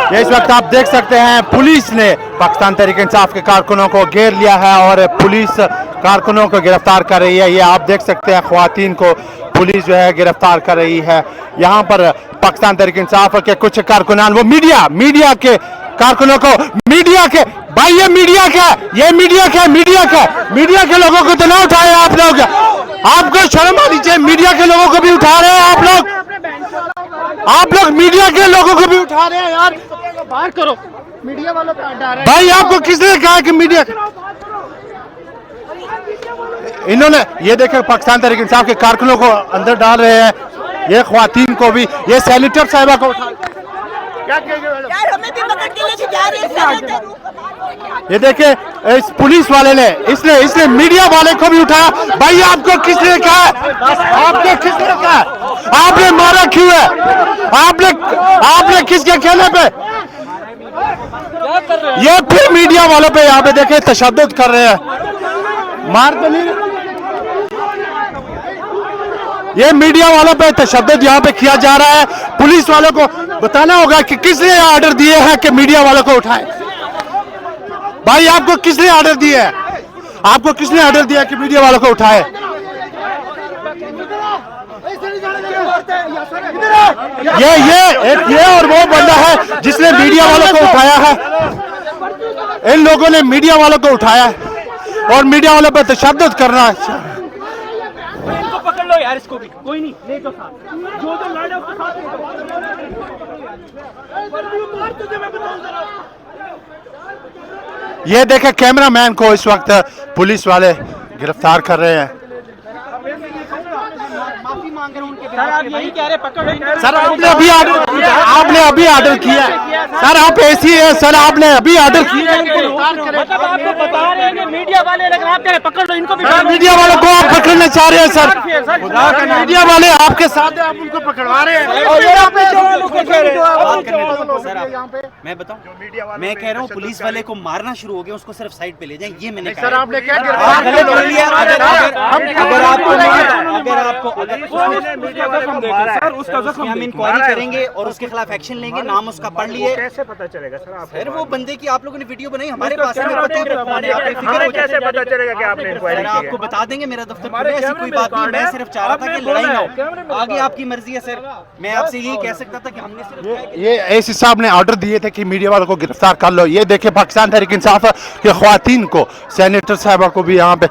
ये इस वक्त आप देख सकते हैं पुलिस ने पाकिस्तान तहरीक इंसाफ के कारकुनों को घेर लिया है और पुलिस कारकुनों को गिरफ्तार कर रही है। ये आप देख सकते हैं ख्वातीन को पुलिस जो है गिरफ्तार कर रही है। यहाँ पर पाकिस्तान तहरीक इंसाफ के कुछ कारकुनान वो मीडिया के कारकुनों को भाई ये मीडिया के लोगों को तो ना उठाए आप लोग। आपको शर्म आनी चाहिए। मीडिया के लोगों को भी उठा रहे हैं आप लोग मीडिया के लोगों को भी उठा रहे हैं यार। बाहर करो मीडिया वालों का अड्डा है। भाई आपको किसने कहा कि मीडिया इन्होंने ये देखे पाकिस्तान तहरीक इंसाफ के कारकुनों को अंदर डाल रहे हैं। ये ख्वातीन को भी ये सेनेटर साहिबा को उठा यार हमें भी पकड़ के लेके जा रहे हैं। ये देखे इस पुलिस वाले ने इसने मीडिया वाले को भी उठाया। भाई आपको किसने कहा आपने मारा क्यों है? आपने किसके कहने पे ये फिर मीडिया वालों पे यहाँ पे देखे तशद्दुद कर रहे हैं। मार तो नहीं ये मीडिया वालों पे तशद्दुद यहाँ पे किया जा रहा है। पुलिस वालों को बताना होगा कि किसने ऑर्डर दिए हैं कि मीडिया वालों को उठाए। भाई आपको किसने ऑर्डर दिया है? आपको किसने ऑर्डर दिया कि मीडिया वालों को उठाए? ये और वो बंदा है जिसने मीडिया वालों को उठाया है। इन लोगों ने मीडिया वालों को उठाया है और मीडिया वालों पर तशद्दुद करना है। इनको पकड़ लो यार, इसको भी कोई नहीं तो साथ जो लड़े उसके साथ ये देखे कैमरामैन को इस वक्त पुलिस वाले गिरफ्तार कर रहे हैं। माफी मांग रहे हैं उनके। सर आप यही कह रहे पकड़। सर आपने अभी ऑर्डर किया। सर आप ऐसी है सर आपने अभी ऑर्डर किया। मतलब आपको बता रहे हैं कि मीडिया वाले लेकिन आप कह रहे पकड़ लो इनको भी। मीडिया वालों को आप पकड़ना चाह रहे हैं सर। मीडिया वाले आपके साथ आप उनको पकड़वा रहे हैं। मैं बताऊं, मैं कह रहा हूँ पुलिस वाले को मारना शुरू हो गया, उसको सिर्फ साइड पे ले जाएं। ये मैंने सर आपने क्या हम इंक्वायरी करेंगे और उसके खिलाफ एक्शन लेंगे। नाम उसका पढ़ लिए। कैसे पता चलेगा सर? सर वो बंदे की आप लोगों ने वीडियो बनाई हमारे पास है। कैसे पता चलेगा कि आपने इंक्वायरी की है? आपको बता देंगे, मेरा दफ्तर खुला है, ऐसी कोई बात नहीं। मैं सिर्फ चाह रहा था कि लड़ाई ना हो। आगे आपकी मर्जी है सर। मैं आपसे यही कह सकता था कि हमने सिर्फ ये एसी साहब ने ऑर्डर दिए थे कि मीडिया वालों को गिरफ्तार कर लो। ये देखे पाकिस्तान तहरीक इंसाफ के ख्वातीन को सेनेटर साहबा को भी यहाँ पे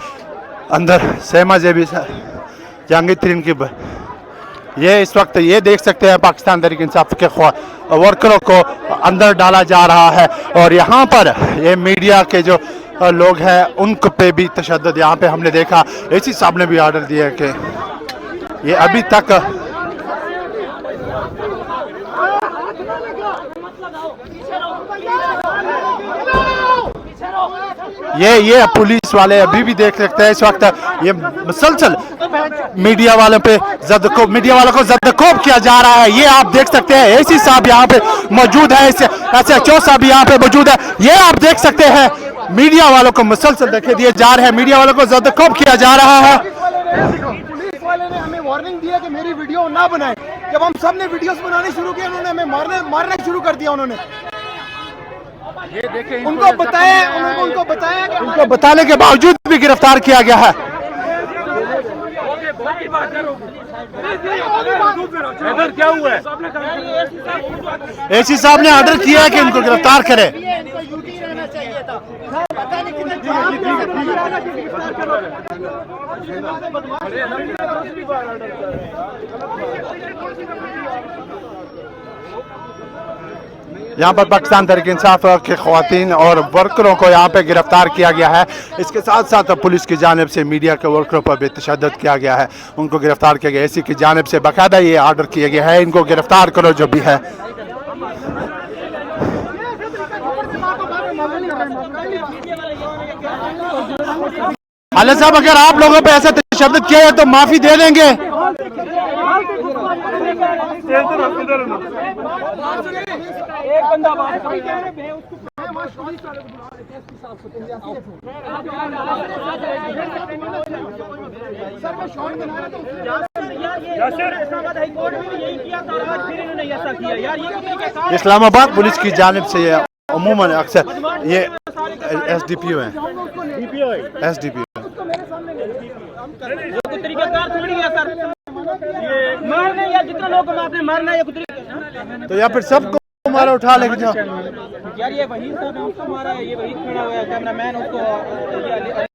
अंदर सहमा जेबी जहांगीर तरीन की ये इस वक्त ये देख सकते हैं पाकिस्तान तहरीक इंसाफ के वर्करों को अंदर डाला जा रहा है और यहाँ पर ये मीडिया के जो लोग हैं उनको पे भी तशद्दुद यहाँ पे हमने देखा। एसी साहब ने भी ऑर्डर दिया कि ये अभी तक ये पुलिस वाले अभी भी देख सकते हैं इस वक्त ये मुसलसल मीडिया वालों को ज़द्दकोब किया जा रहा है। ये आप देख सकते हैं एसी साहब यहाँ पे मौजूद है, SHO साहब यहाँ पे मौजूद है। ये आप देख सकते हैं मीडिया वालों को मुसलसल देखे दिए जा रहे हैं। मीडिया वालों को ज़द्दकोब किया जा रहा है। पुलिस वाले ने हमें वार्निंग दिया कि मेरी वीडियो ना बनाए। जब हम सब ने वीडियोस बनाने शुरू किए उन्होंने हमें मारना शुरू कर दिया। उन्होंने उनको बताया उनको बताने के बावजूद भी गिरफ्तार किया गया है। क्या हुआ है? एसी साहब ने ऑर्डर किया है कि इनको गिरफ्तार करें। यहाँ पर पाकिस्तान तहरीक इंसाफ के ख्वातीन और वर्करों को यहाँ पे गिरफ्तार किया गया है। इसके साथ साथ पुलिस की जानिब से मीडिया के वर्करों पर भी तशद्दुद किया गया है, उनको गिरफ्तार किया गया। इसी की जानिब से बाकायदा ये ऑर्डर किया गया है इनको गिरफ्तार करो जो भी है। अल्लाह साहब अगर आप लोगों पे ऐसा तशद्दुद किया है तो माफी दे देंगे। एक बंदा सर मैं शॉर्ट बना रहा था इस्लामाबाद हाई कोर्ट में भी यही किया था और आज फिर इन्होंने ऐसा किया यार, ये कितनी के साथ इस्लामाबाद पुलिस की जानिब से ये अमूमन अक्सर ये SDPO है, SDPO ये कोई तरीकाकार थोड़ी है सर, ये मारने या जितने लोगों को आपने मारना है ये कुछ तो या फिर सबको मारा उठा लेके जाओ। यार ये वही साहब ने उसको मारा है, ये वही खड़ा हुआ है कैमरामैन उसको